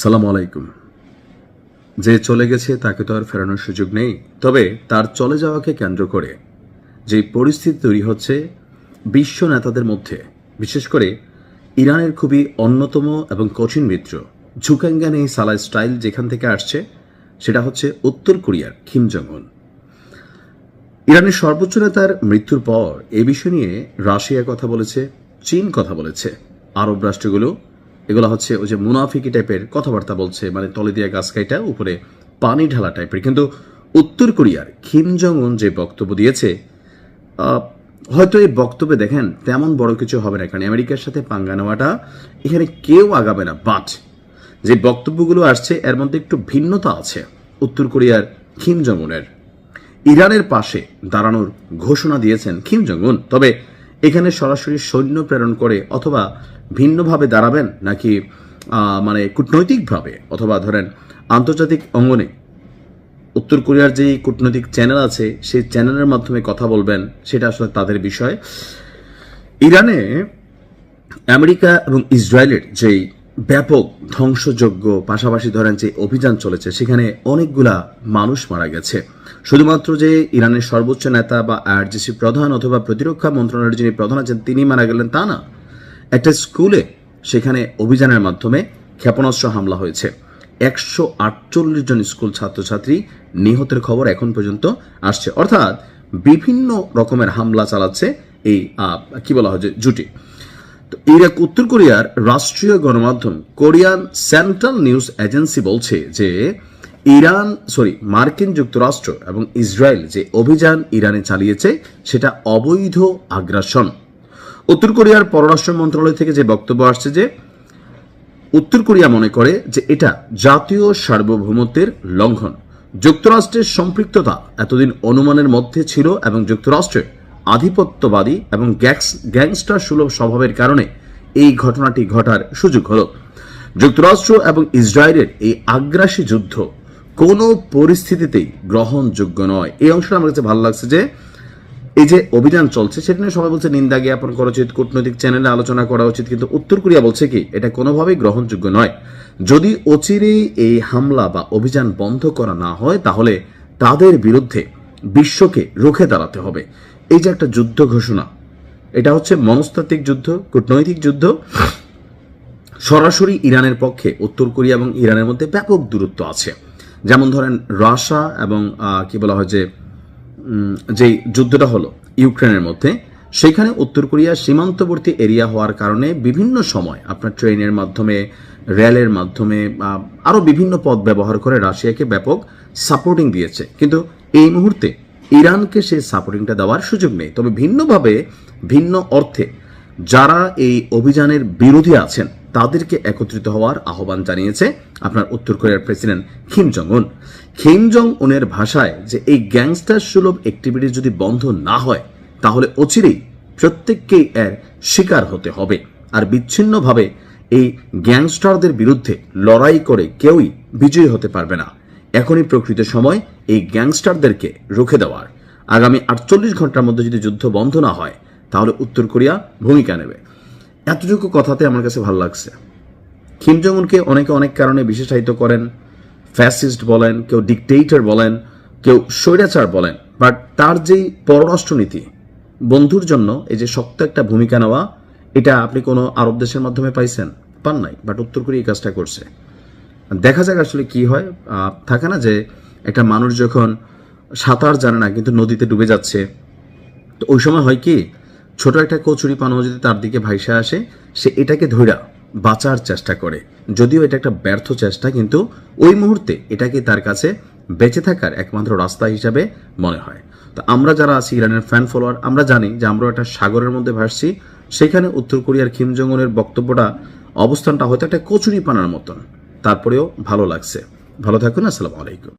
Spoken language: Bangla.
সালামু আলাইকুম। যে চলে গেছে তাকে তো আর ফেরানোর সুযোগ নেই, তবে তার চলে যাওয়াকে কেন্দ্র করে যে পরিস্থিতি তৈরি হচ্ছে বিশ্ব নেতাদের মধ্যে, বিশেষ করে ইরানের খুবই অন্যতম এবং কঠিন মিত্র ঝুকাঙ্গান এই সালা স্টাইল যেখান থেকে আসছে, সেটা হচ্ছে উত্তর কোরিয়ার কিম জং উন। ইরানের সর্বোচ্চ নেতার মৃত্যুর পর এ বিষয় নিয়ে রাশিয়া কথা বলেছে, চীন কথা বলেছে, আরব রাষ্ট্রগুলো এগুলো হচ্ছে ওই যে মুনাফিকি টাইপের কথাবার্তা বলছে, মানে তলে দিয়া গাছ কাইটা উপরে পানি ঢালা টাইপের। কিন্তু উত্তর কোরিয়ার কিম জং উন যে বক্তব্য দিয়েছে, হয়তো এই বক্তব্যে দেখেন তেমন বড় কিছু হবে না, কারণ আমেরিকার সাথে পাঙ্গা নেওয়াটা এখানে কেউ আগাবে না। বাট যে বক্তব্যগুলো আসছে এর মধ্যে একটু ভিন্নতা আছে। উত্তর কোরিয়ার কিম জং উনের ইরানের পাশে দাঁড়ানোর ঘোষণা দিয়েছেন কিম জং উন, তবে এখানে সরাসরি সৈন্য প্রেরণ করে অথবা ভিন্নভাবে দাঁড়াবেন নাকি মানে কূটনৈতিকভাবে অথবা ধরেন আন্তর্জাতিক অঙ্গনে উত্তর কোরিয়ার যে কূটনৈতিক চ্যানেল আছে সেই চ্যানেলের মাধ্যমে কথা বলবেন, সেটা আসলে তাদের বিষয়। ইরানে আমেরিকা এবং ইসরায়েলের যেই ব্যাপক ধ্বংসযজ্ঞ পাশাপাশি ধরেন যে অভিযান চলেছে, সেখানে অনেকগুলা মানুষ মারা গেছে। শুধুমাত্র যে ইরানের সর্বোচ্চ নেতা বা আইআরজিসি প্রধান অথবা প্রতিরক্ষা মন্ত্রণালয়ের যিনি প্রধান আছেন তিনি মারা গেলেন তা না, একটা স্কুলে সেখানে অভিযানের মাধ্যমে ক্ষেপণাস্ত্র হামলা হয়েছে। 148 জন স্কুল ছাত্রছাত্রী নিহতের খবর এখন পর্যন্ত আসছে। অর্থাৎ বিভিন্ন রকমের হামলা চালাচ্ছে এই কি বলা হয় যে জুটি। তো উত্তর কোরিয়ার রাষ্ট্রীয় গণমাধ্যম কোরিয়ান সেন্ট্রাল নিউজ এজেন্সি বলছে যে মার্কিন যুক্তরাষ্ট্র এবং ইসরায়েল যে অভিযান ইরানে চালিয়েছে সেটা অবৈধ আগ্রাসন। উত্তর কোরিয়ার পররাষ্ট্র মন্ত্রণালয় থেকে যে বক্তব্য আসছে যে উত্তর কোরিয়া মনে করে যে এটা জাতীয় সার্বভৌমত্বের লঙ্ঘন। যুক্তরাষ্ট্রের সম্পৃক্ততা এতদিন অনুমানের মধ্যে ছিল এবং যুক্তরাষ্ট্রের আধিপত্যবাদী এবং গ্যাংস্টার সুলভ স্বভাবের কারণে এই ঘটনাটি ঘটার সুযোগ হল। যুক্তরাষ্ট্র এবং ইসরায়েলের এই আগ্রাসী যুদ্ধ কোনো পরিস্থিতিতেই গ্রহণযোগ্য নয়। এই অংশটা আমার কাছে ভালো লাগছে যে এই যে অভিযান চলছে সেটা নিয়ে সবাই বলছে নিন্দা জ্ঞাপন করা উচিত, কূটনৈতিক চ্যানেলে আলোচনা করা উচিত, কিন্তু উত্তর কোরিয়া বলছে কি এটা কোনোভাবেই গ্রহণযোগ্য নয়। যদি অচিরেই এই হামলা বা অভিযান বন্ধ করা না হয় তাহলে তাদের বিরুদ্ধে বিশ্বকে রুখে দাঁড়াতে হবে। এই যে একটা যুদ্ধ ঘোষণা, এটা হচ্ছে মনস্তাত্ত্বিক যুদ্ধ, কূটনৈতিক যুদ্ধ। সরাসরি ইরানের পক্ষে উত্তর কোরিয়া এবং ইরানের মধ্যে ব্যাপক দূরত্ব আছে। যেমন ধরেন রাশিয়া এবং কি বলা হয় যে যেই যুদ্ধটা হলো ইউক্রেনের মধ্যে, সেখানে উত্তর কোরিয়া সীমান্তবর্তী এরিয়া হওয়ার কারণে বিভিন্ন সময় আপনার ট্রেনের মাধ্যমে, রেলের মাধ্যমে আরও বিভিন্ন পথ ব্যবহার করে রাশিয়াকে ব্যাপক সাপোর্টিং দিয়েছে। কিন্তু এই মুহূর্তে ইরানকে সেই সাপোর্টিংটা দেওয়ার সুযোগ নেই। তবে ভিন্নভাবে ভিন্ন অর্থে যারা এই অভিযানের বিরোধী আছেন তাদেরকে একত্রিত হওয়ার আহ্বান জানিয়েছে আপনার উত্তর কোরিয়ার প্রেসিডেন্ট কিম জং উন। কিম জং উনের ভাষায় যে এই গ্যাংস্টার সুলভ অ্যাক্টিভিটি যদি বন্ধ না হয় তাহলে অচিরেই প্রত্যেককেই এর শিকার হতে হবে। আর বিচ্ছিন্নভাবে এই গ্যাংস্টারদের বিরুদ্ধে লড়াই করে কেউই বিজয়ী হতে পারবে না। এখনই প্রকৃত সময় এই গ্যাংস্টারদেরকে রুখে দেওয়ার। আগামী 48 ঘন্টার মধ্যে যদি যুদ্ধ বন্ধ না হয় তাহলে উত্তর কোরিয়া ভূমিকা নেবে। এতটুকু কথাতে আমার কাছে ভালো লাগছে। কিম জং উনকে অনেকে অনেক কারণে বিশেষায়িত করেন, ফ্যাসিস্ট বলেন, কেউ ডিকটেটর বলেন, কেউ স্বৈরাচার বলেন, বাট তার যেই পররাষ্ট্রনীতি, বন্ধুর জন্য এই যে শক্ত একটা ভূমিকা নেওয়া, এটা আপনি কোনো আরব দেশের মাধ্যমে পান নাই, বাট উত্তর কোরিয়া এই কাজটা করছে। দেখা যাক আসলে কি হয়। থাকে না যে একটা মানুষ যখন সাঁতার জানে না কিন্তু নদীতে ডুবে যাচ্ছে, তো ওই সময় হয় কি ছোট একটা কচুরি পানও যদি তার দিকে ভাইসা আসে, সে এটাকে ধইরা বাঁচার চেষ্টা করে, যদিও এটা একটা ব্যর্থ চেষ্টা, কিন্তু ওই মুহূর্তে এটাকে তার কাছে বেঁচে থাকার একমাত্র রাস্তা হিসাবে মনে হয়। তো আমরা যারা আছি ইরানের ফ্যান ফলোয়ার, আমরা জানি যে আমরা একটা সাগরের মধ্যে ভাসছি, সেখানে উত্তর কোরিয়ার কিম জং উনের বক্তব্যটা, অবস্থানটা হয়তো একটা কচুরি পানার মতন, তারপরেও ভালো লাগছে। ভালো থাকুন, আসসালামু আলাইকুম।